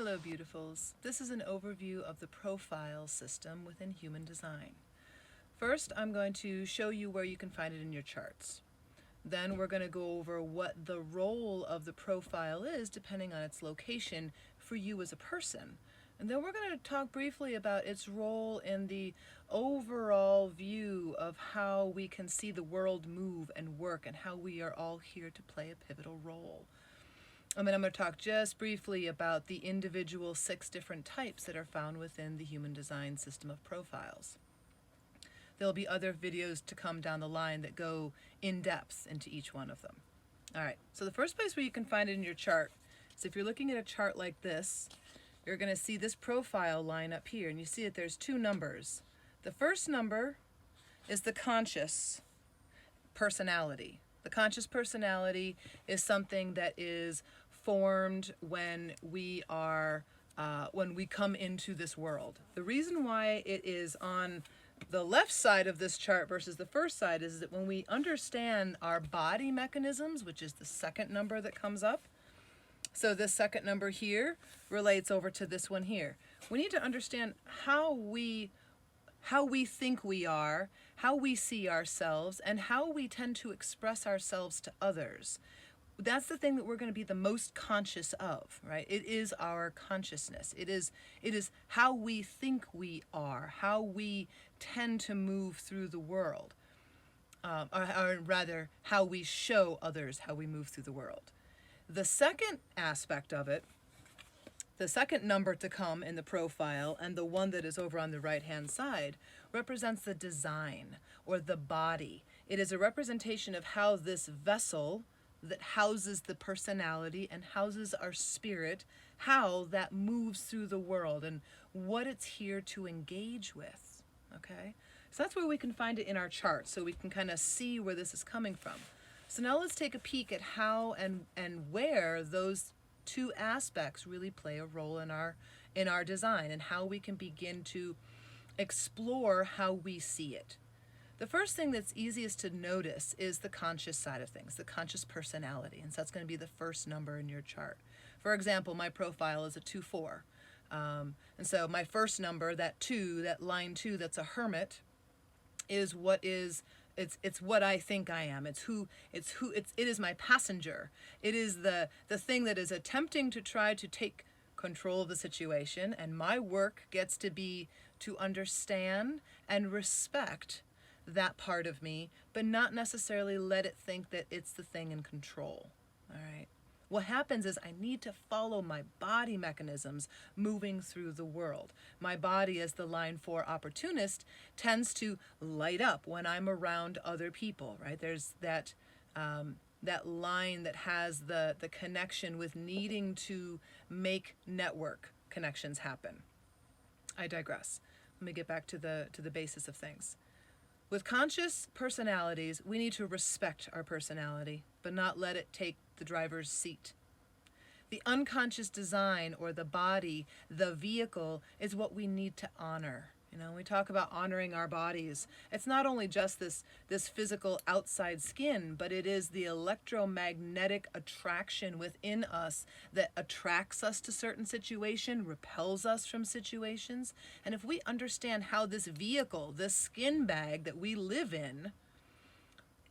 Hello, beautifuls. This is an overview of the profile system within human design. First, I'm going to show you where you can find it in your charts. Then we're going to go over what the role of the profile is depending on its location for you as a person. And then we're going to talk briefly about its role in the overall view of how we can see the world move and work and how we are all here to play a pivotal role. And then I'm going to talk just briefly about the individual 6 different types that are found within the human design system of profiles. There'll be other videos to come down the line that go in depth into each one of them. All right, so the first place where you can find it in your chart is if you're looking at a chart like this, you're going to see this profile line up here, and you see that there's 2 numbers. The first number is the conscious personality. The conscious personality is something that is formed when we come into this world. The reason why it is on the left side of this chart versus the first side is that when we understand our body mechanisms, which is the second number that comes up, so this second number here relates over to this one here. We need to understand how we think we are, how we see ourselves, and how we tend to express ourselves to others. That's the thing that we're going to be the most conscious of, right? It is our consciousness. It is how we think we are, how we tend to move through the world, or rather, how we show others how we move through the world. The second aspect of it, the second number to come in the profile, and the one that is over on the right-hand side, represents the design or the body. It is a representation of how this vessel that houses the personality and houses our spirit, how that moves through the world and what it's here to engage with, okay? So that's where we can find it in our chart, so we can kind of see where this is coming from. So now let's take a peek at how and where those 2 aspects really play a role in our design and how we can begin to explore how we see it. The first thing that's easiest to notice is the conscious side of things, the conscious personality, and so that's going to be the first number in your chart. For example, my profile is a 2-4, and so my first number, that 2, that line 2, that's a hermit, is what is. It's what I think I am. It is my passenger. It is the thing that is attempting to try to take control of the situation, and my work gets to be to understand and respect that part of me, but not necessarily let it think that it's the thing in control. All right. What happens is I need to follow my body mechanisms moving through the world. My body, as the line 4 opportunist, tends to light up when I'm around other people, right? There's that line that has the connection with needing to make network connections happen. I digress. Let me get back to the basis of things. With conscious personalities, we need to respect our personality, but not let it take the driver's seat. The unconscious design, or the body, the vehicle, is what we need to honor. You know, we talk about honoring our bodies. It's not only just this physical outside skin, but it is the electromagnetic attraction within us that attracts us to certain situations, repels us from situations. And if we understand how this vehicle, this skin bag that we live in,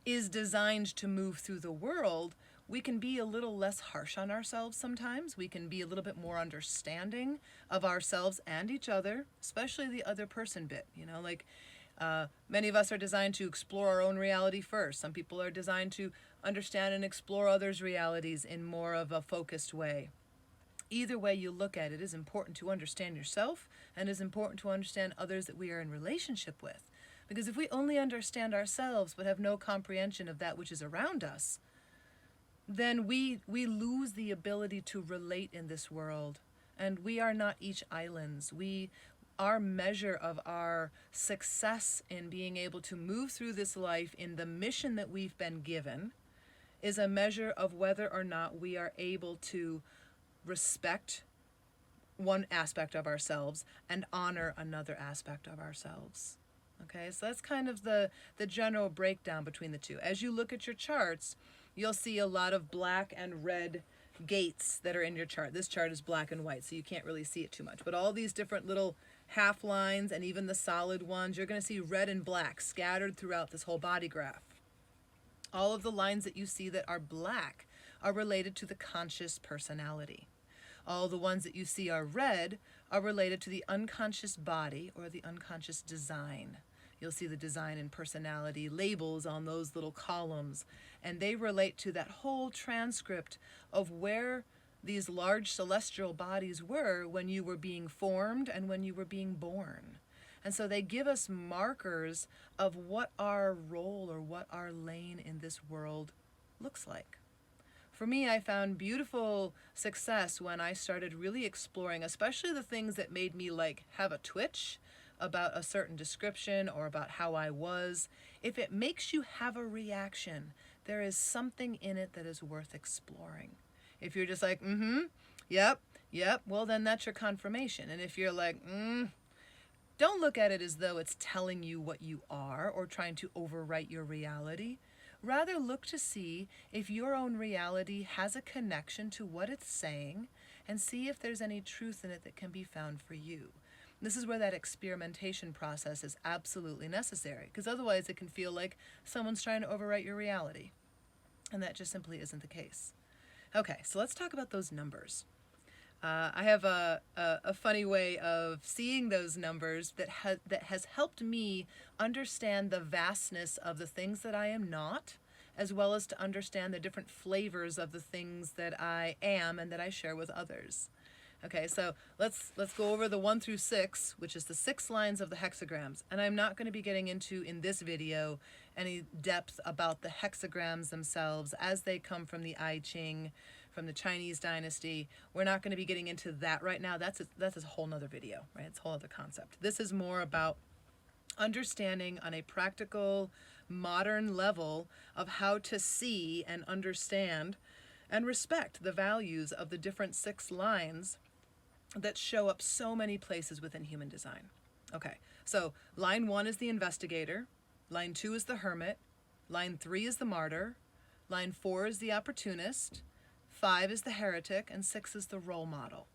is designed to move through the world, we can be a little less harsh on ourselves sometimes. We can be a little bit more understanding of ourselves and each other, especially the other person bit. You know, like many of us are designed to explore our own reality first. Some people are designed to understand and explore others' realities in more of a focused way. Either way you look at it, it is important to understand yourself, and it is important to understand others that we are in relationship with. Because if we only understand ourselves but have no comprehension of that which is around us, then we lose the ability to relate in this world. And we are not each islands. Our measure of our success in being able to move through this life in the mission that we've been given is a measure of whether or not we are able to respect one aspect of ourselves and honor another aspect of ourselves. Okay, so that's kind of the general breakdown between the two. As you look at your charts, you'll see a lot of black and red gates that are in your chart. This chart is black and white, so you can't really see it too much. But all these different little half lines and even the solid ones, you're going to see red and black scattered throughout this whole body graph. All of the lines that you see that are black are related to the conscious personality. All the ones that you see are red are related to the unconscious body or the unconscious design. You'll see the design and personality labels on those little columns, and they relate to that whole transcript of where these large celestial bodies were when you were being formed and when you were being born. And so they give us markers of what our role or what our lane in this world looks like. For me, I found beautiful success when I started really exploring, especially the things that made me like have a twitch about a certain description or about how I was. If it makes you have a reaction, there is something in it that is worth exploring. If you're just like, yep, well then that's your confirmation. And if you're like, don't look at it as though it's telling you what you are or trying to overwrite your reality. Rather look to see if your own reality has a connection to what it's saying and see if there's any truth in it that can be found for you. This is where that experimentation process is absolutely necessary, because otherwise it can feel like someone's trying to overwrite your reality. And that just simply isn't the case. Okay, so let's talk about those numbers. I have a funny way of seeing those numbers that has helped me understand the vastness of the things that I am not, as well as to understand the different flavors of the things that I am and that I share with others. Okay, so let's go over the 1 through 6, which is the 6 lines of the hexagrams. And I'm not going to be getting into, in this video, any depth about the hexagrams themselves as they come from the I Ching, from the Chinese dynasty. We're not going to be getting into that right now. That's a whole nother video, right? It's a whole other concept. This is more about understanding on a practical, modern level of how to see and understand and respect the values of the different 6 lines that show up so many places within human design. Okay, so line 1 is the investigator, line 2 is the hermit, line 3 is the martyr, line 4 is the opportunist, 5 is the heretic, and 6 is the role model.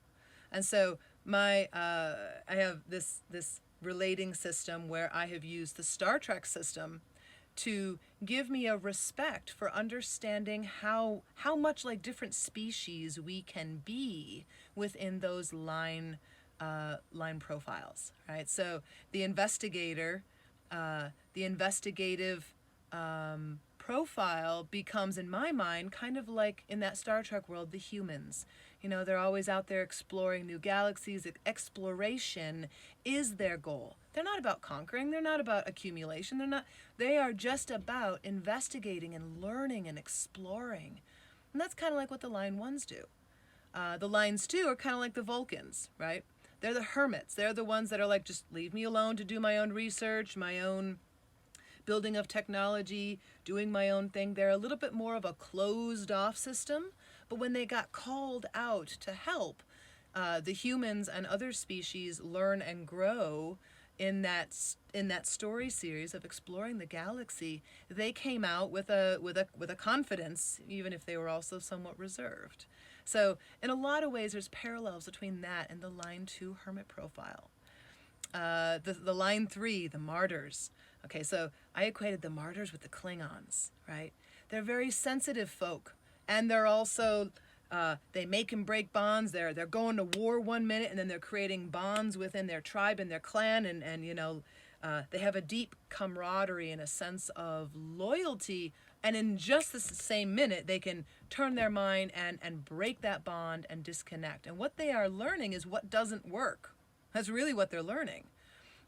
And so I have this relating system where I have used the Star Trek system to give me a respect for understanding how much like different species we can be within those line profiles, right? So the investigator, the investigative profile becomes, in my mind, kind of like in that Star Trek world, the humans. You know, they're always out there exploring new galaxies. Exploration is their goal. They're not about conquering. They're not about accumulation. They are just about investigating and learning and exploring. And that's kind of like what the line 1s do. The lines 2 are kind of like the Vulcans, right? They're the hermits. They're the ones that are like, just leave me alone to do my own research, my own building of technology, doing my own thing. They're a little bit more of a closed off system, but when they got called out to help the humans and other species learn and grow in that story series of exploring the galaxy, they came out with a confidence, even if they were also somewhat reserved. So in a lot of ways, there's parallels between that and the line 2 hermit profile. The line 3, the martyrs. Okay, so I equated the martyrs with the Klingons, right? They're very sensitive folk, and they're also, they make and break bonds. They're going to war one minute, and then they're creating bonds within their tribe and their clan, and you know, they have a deep camaraderie and a sense of loyalty, and in just the same minute, they can turn their mind and break that bond and disconnect. And what they are learning is what doesn't work. That's really what they're learning.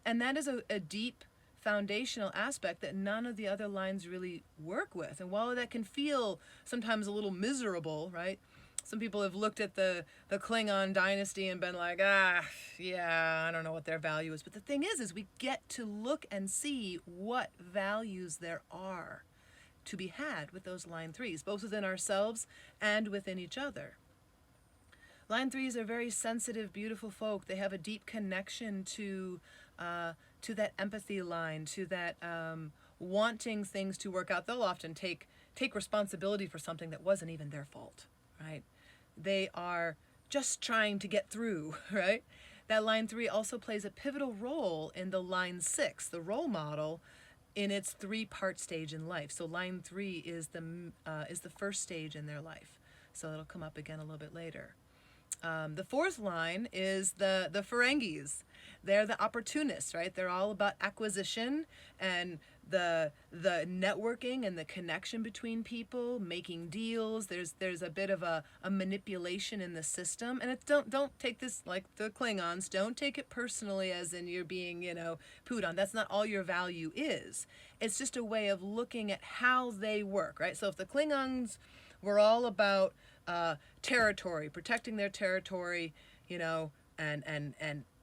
And that is a deep foundational aspect that none of the other lines really work with. And while that can feel sometimes a little miserable, right? Some people have looked at the Klingon dynasty and been like, yeah, I don't know what their value is. But the thing is we get to look and see what values there are to be had with those line 3s, both within ourselves and within each other. Line 3s are very sensitive, beautiful folk. They have a deep connection to that empathy line, to that wanting things to work out. They'll often take responsibility for something that wasn't even their fault, right? they are just trying to get through, right? That line 3 also plays a pivotal role in the line 6, the role model, in its three-part stage in life. So line 3 is the first stage in their life. So it'll come up again a little bit later. The fourth line is the Ferengis. They're the opportunists, right? They're all about acquisition and the networking and the connection between people, making deals. There's a bit of a manipulation in the system, and it's don't take this like the Klingons. Don't take it personally, as in you're being pooed on. That's not all your value is. It's just a way of looking at how they work, right? So if the Klingons were all about territory, protecting their territory,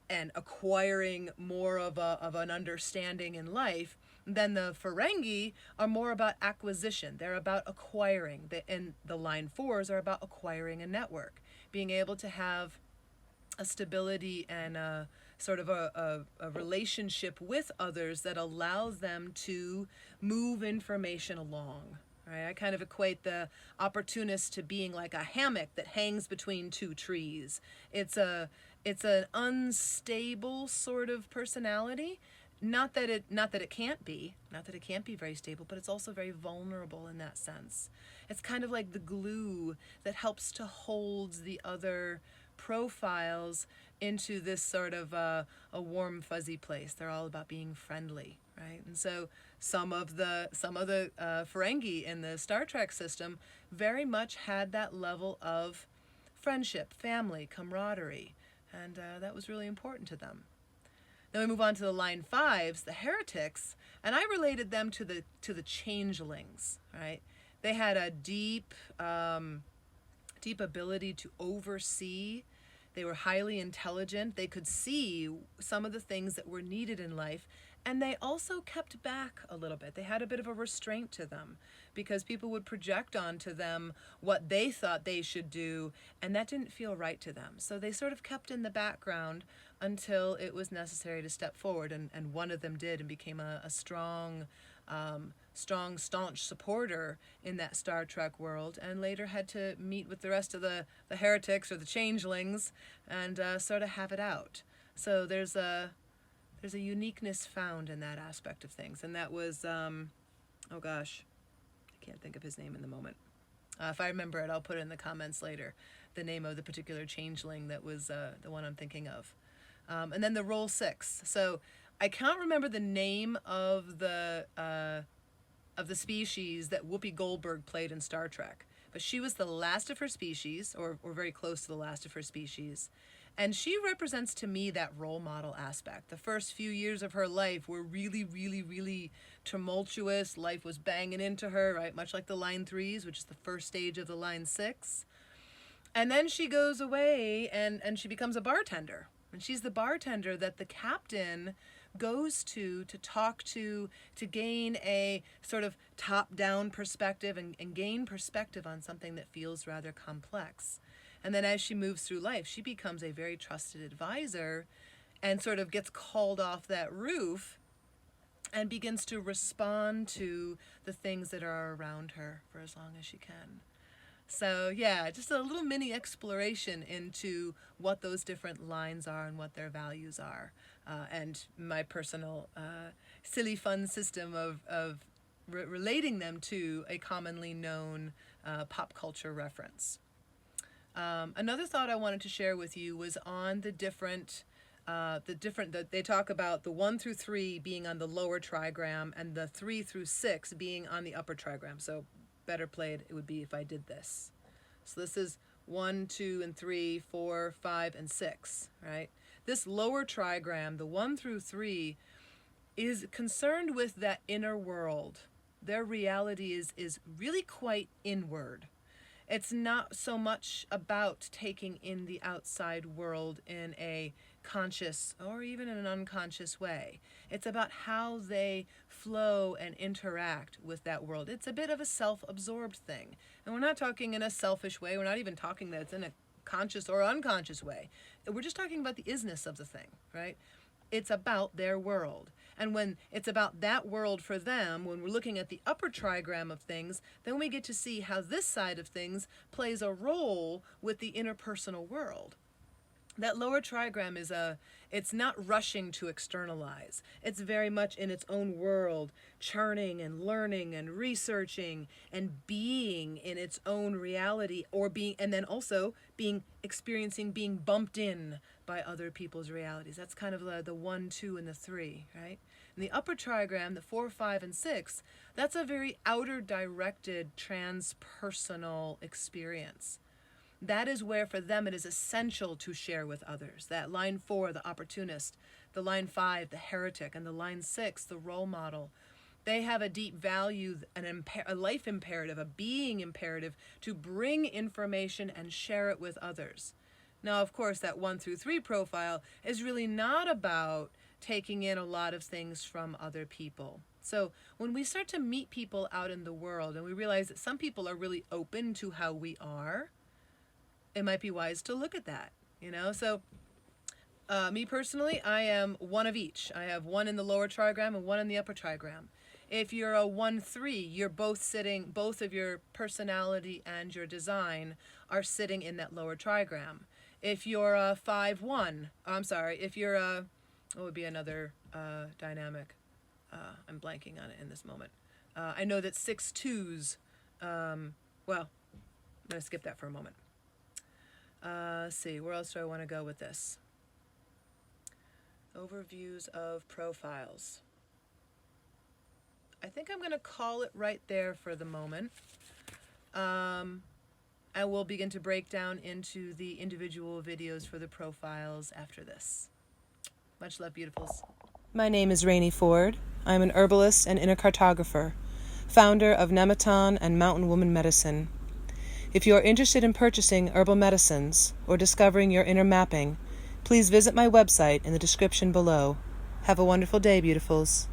and acquiring more of an understanding in life, then the Ferengi are more about acquisition. They're about acquiring. And the line 4s are about acquiring a network, being able to have a stability and a sort of a relationship with others that allows them to move information along. Right? I kind of equate the opportunist to being like a hammock that hangs between two trees. It's an unstable sort of personality. Not that it can't be very stable, but it's also very vulnerable in that sense. It's kind of like the glue that helps to hold the other profiles into this sort of a warm, fuzzy place. They're all about being friendly, right? And so some of the Ferengi in the Star Trek system very much had that level of friendship, family, camaraderie, and that was really important to them. Then we move on to the line 5s, the heretics, and I related them to the changelings, right? They had a deep ability to oversee. They were highly intelligent. They could see some of the things that were needed in life, and they also kept back a little bit. They had a bit of a restraint to them because people would project onto them what they thought they should do, and that didn't feel right to them. So they sort of kept in the background until it was necessary to step forward, and one of them did and became a strong, staunch supporter in that Star Trek world, and later had to meet with the rest of the heretics or the changelings and sort of have it out. So there's a uniqueness found in that aspect of things, and that was, oh gosh, I can't think of his name in the moment. If I remember it, I'll put it in the comments later, the name of the particular changeling that was the one I'm thinking of. And then the role 6. So I can't remember the name of the species that Whoopi Goldberg played in Star Trek, but she was the last of her species, or very close to the last of her species. And she represents to me that role model aspect. The first few years of her life were really, really, really tumultuous. Life was banging into her, right? Much like the line 3s, which is the first stage of the line 6. And then she goes away and she becomes a bartender. And she's the bartender that the captain goes to talk to gain a sort of top-down perspective and gain perspective on something that feels rather complex. And then as she moves through life, she becomes a very trusted advisor and sort of gets called off that roof and begins to respond to the things that are around her for as long as she can. So yeah, just a little mini exploration into what those different lines are and what their values are. And my personal silly fun system of relating them to a commonly known pop culture reference. Another thought I wanted to share with you was on they talk about the 1 through 3 being on the lower trigram and the 3 through 6 being on the upper trigram. So better played it would be if I did this. So this is 1, 2, and 3, 4, 5, and 6, right? This lower trigram, the 1 through 3, is concerned with that inner world. Their reality is really quite inward. It's not so much about taking in the outside world in a conscious or even in an unconscious way. It's about how they flow and interact with that world. It's a bit of a self-absorbed thing. And we're not talking in a selfish way. We're not even talking that it's in a conscious or unconscious way. We're just talking about the isness of the thing, right? it's about their world. And when it's about that world for them, when we're looking at the upper trigram of things, then we get to see how this side of things plays a role with the interpersonal world. That lower trigram it's not rushing to externalize. It's very much in its own world, churning and learning and researching and being in its own reality, and then also experiencing being bumped in by other people's realities. That's kind of the 1, 2, and the 3, right? In the upper trigram, the 4, 5, and 6, that's a very outer directed transpersonal experience. That is where for them it is essential to share with others. That line 4, the opportunist, the line 5, the heretic, and the line 6, the role model. They have a deep value, a life imperative, a being imperative to bring information and share it with others. Now, of course, that 1 through 3 profile is really not about taking in a lot of things from other people. So when we start to meet people out in the world and we realize that some people are really open to how we are, it might be wise to look at that, So me personally, I am one of each. I have 1 in the lower trigram and 1 in the upper trigram. If you're a 1-3, you're both of your personality and your design are sitting in that lower trigram. If you're a 5-1, if you're what would be another dynamic? I'm blanking on it in this moment. I know that 6-2s, I'm going to skip that for a moment. Let's see, where else do I want to go with this? Overviews of profiles. I think I'm going to call it right there for the moment. I will begin to break down into the individual videos for the profiles after this. Much love, beautifuls. My name is Rainey Ford. I'm an herbalist and inner cartographer, founder of Nematon and Mountain Woman Medicine. If you are interested in purchasing herbal medicines or discovering your inner mapping, please visit my website in the description below. Have a wonderful day, beautifuls.